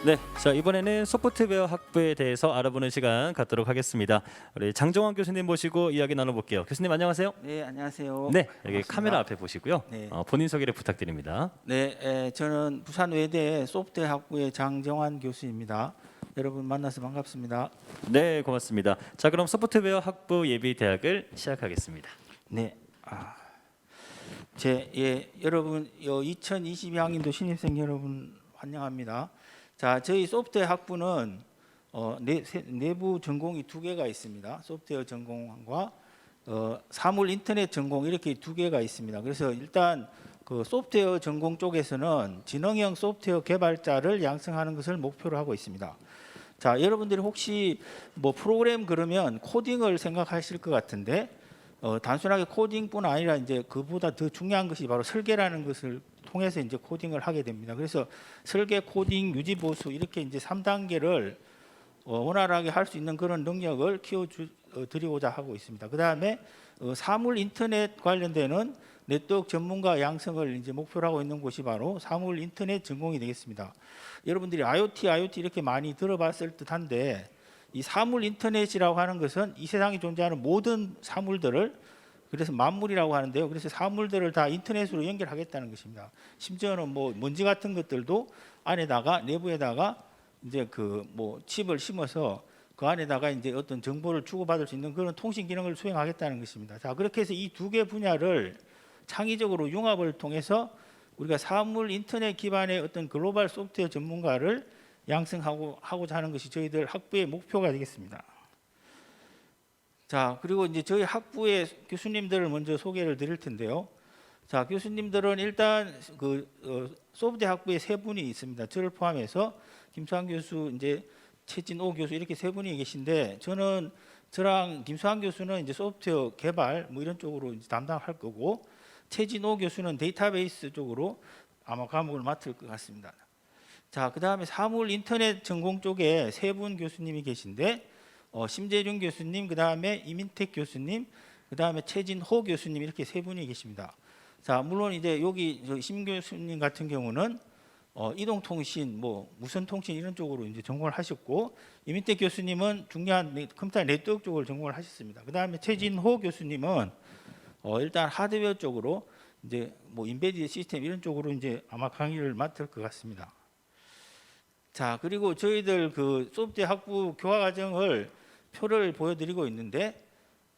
네, 자 이번에는 소프트웨어 학부에 대해서 알아보는 시간 갖도록 하겠습니다. 우리 장정환 교수님 모시고 이야기 나눠볼게요. 교수님 안녕하세요. 네, 안녕하세요. 네, 여기 반갑습니다. 카메라 앞에 보시고요. 네. 본인 소개를 부탁드립니다. 네, 저는 부산 외대 소프트웨어 학부의 장정환 교수입니다. 여러분 만나서 반갑습니다. 네, 고맙습니다. 자, 그럼 소프트웨어 학부 예비대학을 시작하겠습니다. 네, 여러분 2022학년도 신입생 여러분 환영합니다. 자, 저희 소프트웨어 학부는 내부 전공이 두 개가 있습니다. 소프트웨어 전공과 사물 인터넷 전공 이렇게 두 개가 있습니다. 그래서 일단 그 소프트웨어 전공 쪽에서는 지능형 소프트웨어 개발자를 양성하는 것을 목표로 하고 있습니다. 자, 여러분들이 혹시 뭐 프로그램 그러면 코딩을 생각하실 것 같은데 단순하게 코딩뿐 아니라 이제 그보다 더 중요한 것이 바로 설계라는 것을 통해서 이제 코딩을 하게 됩니다. 그래서 설계, 코딩, 유지 보수 이렇게 이제 3단계를 원활하게 할 수 있는 그런 능력을 키워 드리고자 하고 있습니다. 그다음에 사물 인터넷 관련되는 네트워크 전문가 양성을 이제 목표로 하고 있는 곳이 바로 사물 인터넷 전공이 되겠습니다. 여러분들이 IoT 이렇게 많이 들어봤을 듯한데 이 사물 인터넷이라고 하는 것은 이 세상에 존재하는 모든 사물들을 그래서 만물이라고 하는데요. 그래서 사물들을 다 인터넷으로 연결하겠다는 것입니다. 심지어는 뭐 먼지 같은 것들도 안에다가 내부에다가 이제 그 뭐 칩을 심어서 그 안에다가 이제 어떤 정보를 주고받을 수 있는 그런 통신 기능을 수행하겠다는 것입니다. 자, 그렇게 해서 이 두 개 분야를 창의적으로 융합을 통해서 우리가 사물 인터넷 기반의 어떤 글로벌 소프트웨어 전문가를 양성하고자 하는 것이 저희들 학부의 목표가 되겠습니다. 자, 그리고 이제 저희 학부의 교수님들을 먼저 소개를 드릴 텐데요. 자, 교수님들은 일단 그 소프트웨어 학부에 세 분이 있습니다. 저를 포함해서 김수환 교수, 이제 최진호 교수 이렇게 세 분이 계신데 저랑 김수환 교수는 이제 소프트웨어 개발 뭐 이런 쪽으로 이제 담당할 거고 최진호 교수는 데이터베이스 쪽으로 아마 과목을 맡을 것 같습니다. 자, 그다음에 사물 인터넷 전공 쪽에 세 분 교수님이 계신데 심재준 교수님, 그다음에 이민택 교수님, 그다음에 최진호 교수님 이렇게 세 분이 계십니다. 자, 물론 이제 여기 심 교수님 같은 경우는 이동통신, 뭐 무선통신 이런 쪽으로 이제 전공을 하셨고 이민택 교수님은 중요한 컴퓨터 네트워크 쪽을 전공을 하셨습니다. 그다음에 최진호 교수님은 일단 하드웨어 쪽으로 이제 뭐 인베디드 시스템 이런 쪽으로 이제 아마 강의를 맡을 것 같습니다. 자, 그리고 저희들 그 소프트웨어 학부 교과 과정을 표를 보여드리고 있는데,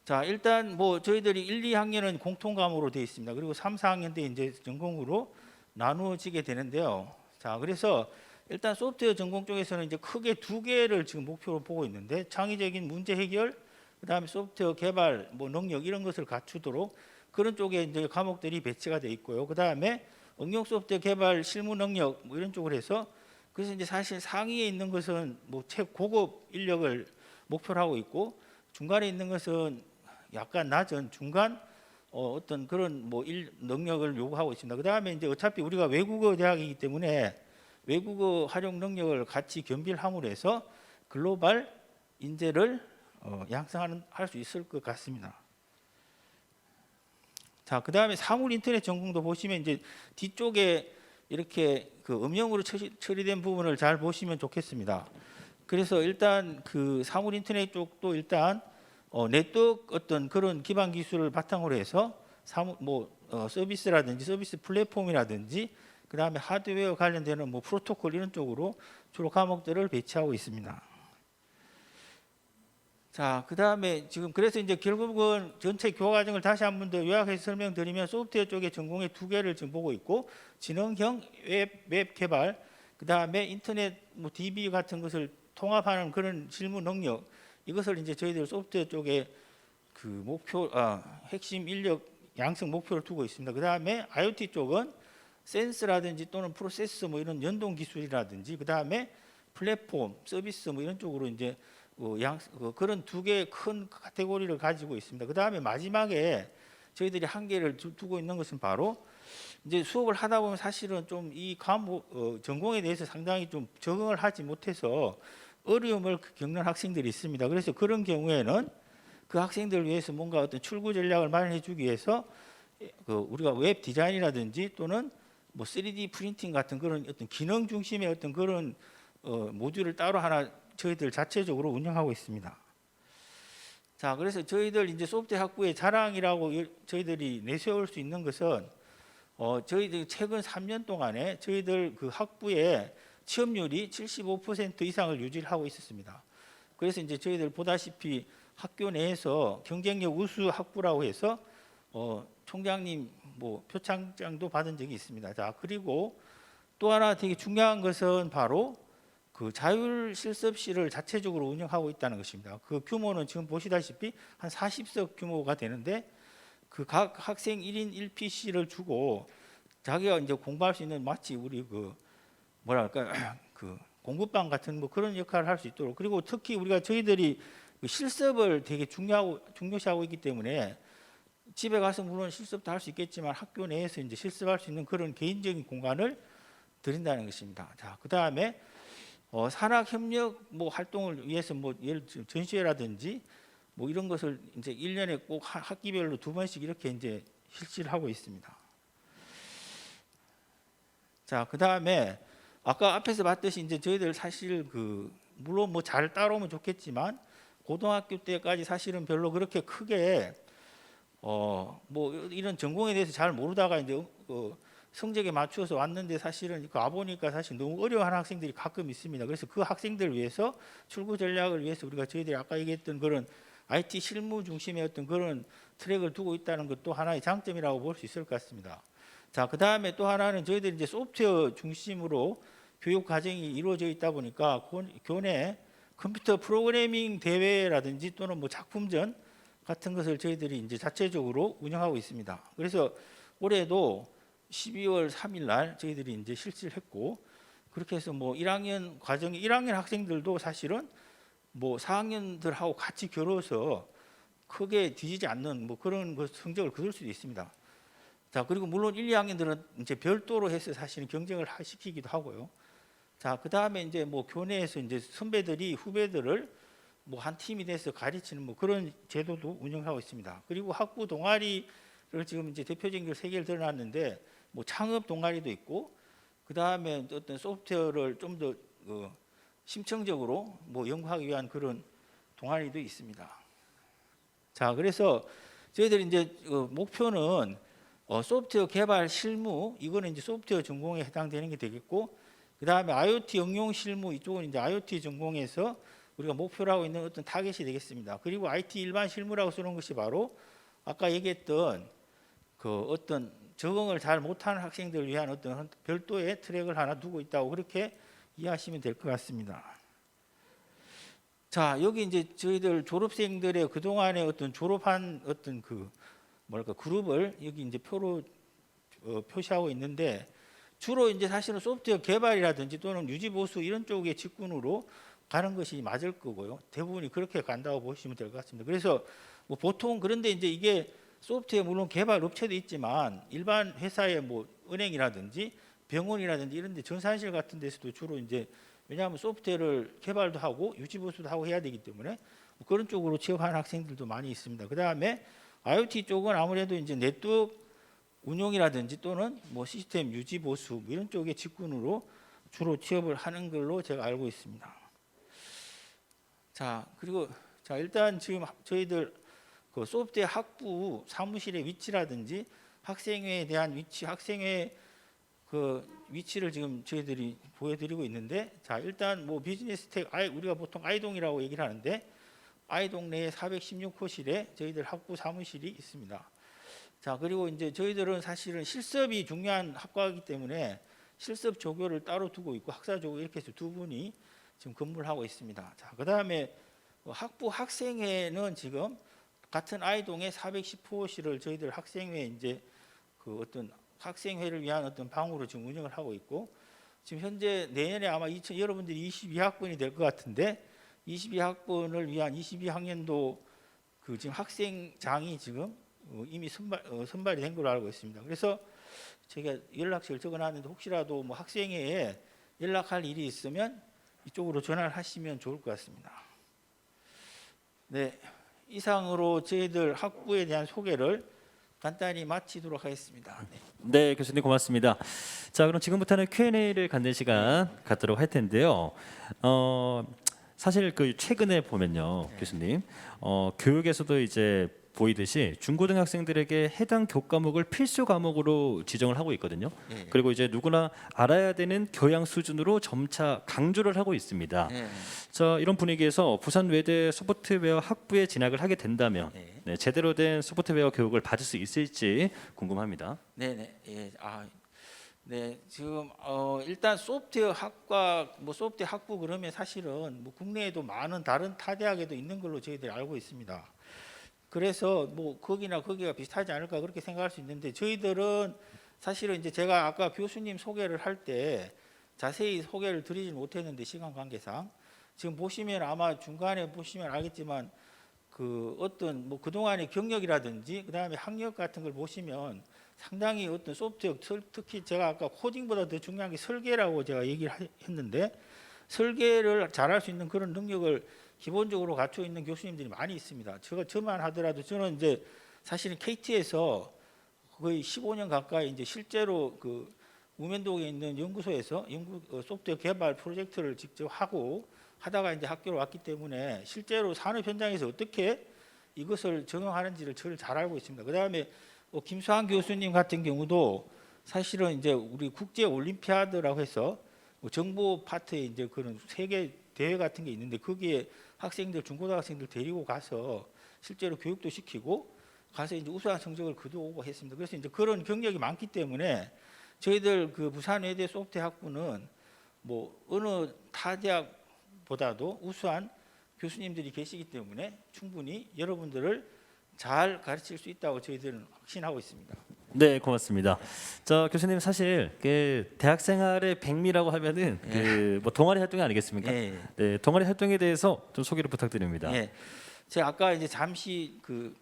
자, 일단 뭐 저희들이 1, 2학년은 공통 과목으로 되어 있습니다. 그리고 3, 4학년 때 이제 전공으로 나누어지게 되는데요. 자, 그래서 일단 소프트웨어 전공 쪽에서는 이제 크게 두 개를 지금 목표로 보고 있는데, 창의적인 문제 해결, 그다음에 소프트웨어 개발, 뭐 능력 이런 것을 갖추도록 그런 쪽에 이제 과목들이 배치가 되어 있고요. 그다음에 응용 소프트웨어 개발 실무 능력 뭐 이런 쪽으로 해서 그래서 이제 사실 상위에 있는 것은 뭐 최고급 인력을 목표로 하고 있고 중간에 있는 것은 약간 낮은 중간 어떤 그런 뭐 능력을 요구하고 있습니다. 그다음에 이제 어차피 우리가 외국어 대학이기 때문에 외국어 활용 능력을 같이 겸비함으로 해서 글로벌 인재를 양성할 수 있을 것 같습니다. 자, 그다음에 사물 인터넷 전공도 보시면 이제 뒤쪽에 이렇게 그 음영으로 처리된 부분을 잘 보시면 좋겠습니다. 그래서 일단 그 사물 인터넷 쪽도 일단 네트워크 어떤 그런 기반 기술을 바탕으로 해서 서비스라든지 서비스 플랫폼이라든지 그다음에 하드웨어 관련되는 뭐 프로토콜 이런 쪽으로 주로 과목들을 배치하고 있습니다. 자, 그다음에 지금 그래서 이제 결국은 전체 교과 과정을 다시 한 번 더 요약해서 설명드리면 소프트웨어 쪽의 전공의 두 개를 지금 보고 있고 지능형 웹 개발, 그다음에 인터넷 뭐 DB 같은 것을 통합하는 그런 실무 능력 이것을 이제 저희들 소프트웨어 쪽에 그 목표 핵심 인력 양성 목표를 두고 있습니다. 그다음에 IoT 쪽은 센스라든지 또는 프로세서 뭐 이런 연동 기술이라든지 그다음에 플랫폼 서비스 뭐 이런 쪽으로 이제 그런 두 개의 큰 카테고리를 가지고 있습니다. 그다음에 마지막에 저희들이 한계를 두고 있는 것은 바로 이제 수업을 하다 보면 사실은 좀 이 과목 전공에 대해서 상당히 좀 적응을 하지 못해서 어려움을 겪는 학생들이 있습니다. 그래서 그런 경우에는 그 학생들을 위해서 뭔가 어떤 출구 전략을 마련해 주기 위해서 우리가 웹 디자인이라든지 또는 뭐 3D 프린팅 같은 그런 어떤 기능 중심의 어떤 그런 모듈을 따로 하나 저희들 자체적으로 운영하고 있습니다. 자, 그래서 저희들 이제 소프트웨어 학부의 자랑이라고 저희들이 내세울 수 있는 것은 저희들 최근 3년 동안에 저희들 그 학부의 취업률이 75% 이상을 유지하고 있었습니다. 그래서 이제 저희들 보다시피 학교 내에서 경쟁력 우수 학부라고 해서 총장님 뭐 표창장도 받은 적이 있습니다. 자, 그리고 또 하나 되게 중요한 것은 바로 그 자율 실습실을 자체적으로 운영하고 있다는 것입니다. 그 규모는 지금 보시다시피 한 40석 규모가 되는데 그 각 학생 1인 1PC를 주고 자기가 이제 공부할 수 있는 마치 우리 그 뭐랄까 그 공부방 같은 뭐 그런 역할을 할 수 있도록, 그리고 특히 우리가 저희들이 그 실습을 되게 중요시하고 있기 때문에 집에 가서 물론 실습도 할 수 있겠지만 학교 내에서 이제 실습할 수 있는 그런 개인적인 공간을 드린다는 것입니다. 자, 그 다음에 산학 협력 뭐 활동을 위해서 뭐 예를 들어 전시회라든지 뭐 이런 것을 이제 1년에 꼭 학기별로 2번씩 이렇게 이제 실시를 하고 있습니다. 자, 그 다음에 아까 앞에서 봤듯이 이제 저희들 사실 그 물론 뭐 잘 따라오면 좋겠지만 고등학교 때까지 사실은 별로 그렇게 크게 뭐 이런 전공에 대해서 잘 모르다가 이제 성적에 맞추어서 왔는데 사실은 와 보니까 사실 너무 어려워하는 학생들이 가끔 있습니다. 그래서 그 학생들을 위해서 출구 전략을 위해서 우리가 저희들이 아까 얘기했던 그런 IT 실무 중심의 어떤 그런 트랙을 두고 있다는 것도 하나의 장점이라고 볼 수 있을 것 같습니다. 자, 그 다음에 또 하나는 저희들이 이제 소프트웨어 중심으로 교육 과정이 이루어져 있다 보니까 교내 컴퓨터 프로그래밍 대회라든지 또는 뭐 작품전 같은 것을 저희들이 이제 자체적으로 운영하고 있습니다. 그래서 올해도 12월 3일 날 저희들이 이제 실시를 했고, 그렇게 해서 뭐 1학년 과정이 1학년 학생들도 사실은 뭐 4학년들하고 같이 겨뤄서 크게 뒤지지 않는 뭐 그런 성적을 거둘 수도 있습니다. 자, 그리고 물론 1, 2학년들은 이제 별도로 해서 사실은 경쟁을 시키기도 하고요. 자, 그 다음에 이제 뭐 교내에서 이제 선배들이 후배들을 뭐 한 팀이 돼서 가르치는 뭐 그런 제도도 운영하고 있습니다. 그리고 학부 동아리를 지금 이제 대표적인 걸 3개를 드러났는데 뭐 창업 동아리도 있고, 그 다음에 어떤 소프트웨어를 좀 더 심층적으로 뭐 연구하기 위한 그런 동아리도 있습니다. 자, 그래서 저희들이 이제 목표는 소프트웨어 개발 실무, 이거는 이제 소프트웨어 전공에 해당되는 게 되겠고, 그 다음에 IoT 응용 실무, 이쪽은 이제 IoT 전공에서 우리가 목표로 하고 있는 어떤 타겟이 되겠습니다. 그리고 IT 일반 실무라고 쓰는 것이 바로 아까 얘기했던 그 어떤 적응을 잘 못하는 학생들을 위한 어떤 별도의 트랙을 하나 두고 있다고 그렇게 이해하시면 될 것 같습니다. 자, 여기 이제 저희들 졸업생들의 그동안의 어떤 졸업한 어떤 그 뭐랄까 그룹을 여기 이제 표로 표시하고 있는데, 주로 이제 사실은 소프트웨어 개발이라든지 또는 유지 보수 이런 쪽의 직군으로 가는 것이 맞을 거고요. 대부분이 그렇게 간다고 보시면 될 것 같습니다. 그래서 뭐 보통 그런데 이제 이게 소프트웨어 물론 개발 업체도 있지만 일반 회사의 뭐 은행이라든지 병원이라든지 이런 데 전산실 같은 데서도 주로 이제 왜냐하면 소프트웨어를 개발도 하고 유지 보수도 하고 해야 되기 때문에 뭐 그런 쪽으로 취업하는 학생들도 많이 있습니다. 그다음에 IoT 쪽은 아무래도 이제 네트워크 운용이라든지 또는 뭐 시스템 유지 보수 뭐 이런 쪽의 직군으로 주로 취업을 하는 걸로 제가 알고 있습니다. 자, 그리고 자 일단 지금 저희들 그 소프트웨어 학부 사무실의 위치라든지 학생회에 대한 위치, 학생회 그 위치를 지금 저희들이 보여드리고 있는데, 자 일단 뭐 비즈니스 텍 우리가 보통 아이동이라고 얘기를 하는데 아이동 내에 416호실에 저희들 학부 사무실이 있습니다. 자, 그리고 이제 저희들은 사실은 실습이 중요한 학과이기 때문에 실습 조교를 따로 두고 있고 학사 조교 이렇게 해서 2분이 지금 근무를 하고 있습니다. 자, 그다음에 학부 학생회는 지금 같은 아이동의 410호실을 저희들 학생회 이제 그 어떤 학생회를 위한 어떤 방으로 지금 운영을 하고 있고, 지금 현재 내년에 아마 여러분들이 22학번이 될 것 같은데 22학번을 위한 22학년도 그 지금 학생장이 지금 이미 선발이 된 걸로 알고 있습니다. 그래서 제가 연락처를 적어놨는데 혹시라도 뭐 학생회에 연락할 일이 있으면 이쪽으로 전화를 하시면 좋을 것 같습니다. 네, 이상으로 저희들 학부에 대한 소개를 간단히 마치도록 하겠습니다. 네. 네, 교수님 고맙습니다. 자, 그럼 지금부터는 Q&A를 갖는 시간 갖도록 할 텐데요. 사실 그 최근에 보면요, 교수님, 교육에서도 이제 보이듯이 중고등학생들에게 해당 교과목을 필수 과목으로 지정을 하고 있거든요. 예. 그리고 이제 누구나 알아야 되는 교양 수준으로 점차 강조를 하고 있습니다. 예. 자, 이런 분위기에서 부산 외대 소프트웨어 학부에 진학을 하게 된다면 네. 네, 제대로 된 소프트웨어 교육을 받을 수 있을지 궁금합니다. 네네. 예. 네. 지금 일단 소프트웨어 학과 뭐 소프트웨어 학부 그러면 사실은 뭐 국내에도 많은 다른 타 대학에도 있는 걸로 저희들이 알고 있습니다. 그래서 뭐 거기나 거기가 비슷하지 않을까 그렇게 생각할 수 있는데 저희들은 사실은 이제 제가 아까 교수님 소개를 할 때 자세히 소개를 드리지 못했는데 시간 관계상 지금 보시면 아마 중간에 보시면 알겠지만 그 어떤 뭐 그동안의 경력이라든지 그다음에 학력 같은 걸 보시면 상당히 어떤 소프트웨어 특히 제가 아까 코딩보다 더 중요한 게 설계라고 제가 얘기를 했는데 설계를 잘할 수 있는 그런 능력을 기본적으로 갖추고 있는 교수님들이 많이 있습니다. 저만 하더라도 저는 이제 사실은 KT에서 거의 15년 가까이 이제 실제로 그 우면동에 있는 연구소에서 소프트웨어 개발 프로젝트를 직접 하다가 이제 학교로 왔기 때문에 실제로 산업 현장에서 어떻게 이것을 적용하는지를 저를 잘 알고 있습니다. 그다음에 김수환 교수님 같은 경우도 사실은 이제 우리 국제 올림피아드라고 해서 정보 파트에 이제 그런 세계 대회 같은 게 있는데 거기에 학생들 중고등학생들 데리고 가서 실제로 교육도 시키고 가서 이제 우수한 성적을 거두고 했습니다. 그래서 이제 그런 경력이 많기 때문에 저희들 그 부산외대 소프트웨어 학부는 뭐 어느 타 대학보다도 우수한 교수님들이 계시기 때문에 충분히 여러분들을 잘 가르칠 수 있다고 저희들은 확신하고 있습니다. 네, 고맙습니다. 자, 교수님 사실 그 대학 생활의 백미라고 하면은 그 뭐 동아리 활동이 아니겠습니까? 예. 네, 동아리 활동에 대해서 좀 소개를 부탁드립니다. 예. 제가 아까 이제 잠시 그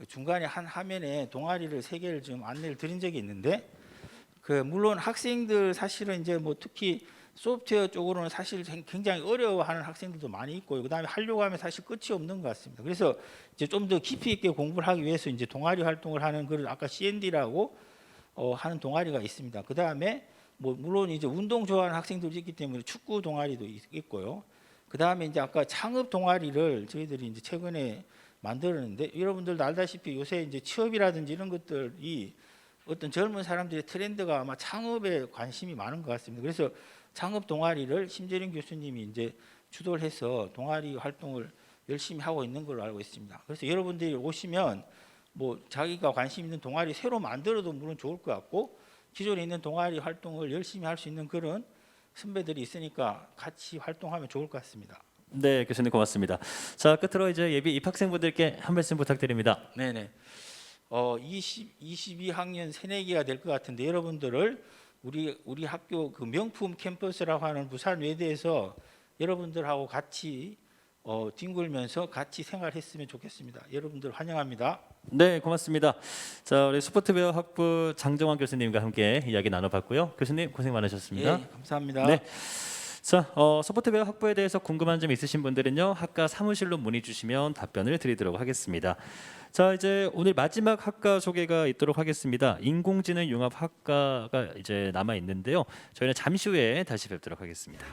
중간에 한 화면에 동아리를 3개를 좀 안내를 드린 적이 있는데 그 물론 학생들 사실은 이제 뭐 특히 소프트웨어 쪽으로는 사실 굉장히 어려워하는 학생들도 많이 있고요. 그다음에 하려고 하면 사실 끝이 없는 것 같습니다. 그래서 이제 좀 더 깊이 있게 공부를 하기 위해서 이제 동아리 활동을 하는 그런 아까 CND라고 하는 동아리가 있습니다. 그다음에 뭐 물론 이제 운동 좋아하는 학생들도 있기 때문에 축구 동아리도 있고요. 그다음에 이제 아까 창업 동아리를 저희들이 이제 최근에 만들었는데 여러분들도 알다시피 요새 이제 취업이라든지 이런 것들이 어떤 젊은 사람들의 트렌드가 아마 창업에 관심이 많은 것 같습니다. 그래서 창업 동아리를 심재린 교수님이 이제 주도를 해서 동아리 활동을 열심히 하고 있는 걸로 알고 있습니다. 그래서 여러분들이 오시면 뭐 자기가 관심 있는 동아리 새로 만들어도 물론 좋을 것 같고 기존에 있는 동아리 활동을 열심히 할 수 있는 그런 선배들이 있으니까 같이 활동하면 좋을 것 같습니다. 네, 교수님 고맙습니다. 자, 끝으로 이제 예비 입학생분들께 한 말씀 부탁드립니다. 네네. 22학년 새내기가 될 것 같은데 여러분들을 우리 학교 그 명품 캠퍼스라고 하는 부산 외대에서 여러분들하고 같이 뒹굴면서 같이 생활했으면 좋겠습니다. 여러분들 환영합니다. 네, 고맙습니다. 자, 우리 소프트웨어 학부 장정환 교수님과 함께 이야기 나눠봤고요. 교수님 고생 많으셨습니다. 예, 감사합니다. 네. 자, 소프트웨어 학부에 대해서 궁금한 점 있으신 분들은요, 학과 사무실로 문의 주시면 답변을 드리도록 하겠습니다. 자, 이제 오늘 마지막 학과 소개가 있도록 하겠습니다. 인공지능 융합 학과가 이제 남아 있는데요. 저희는 잠시 후에 다시 뵙도록 하겠습니다.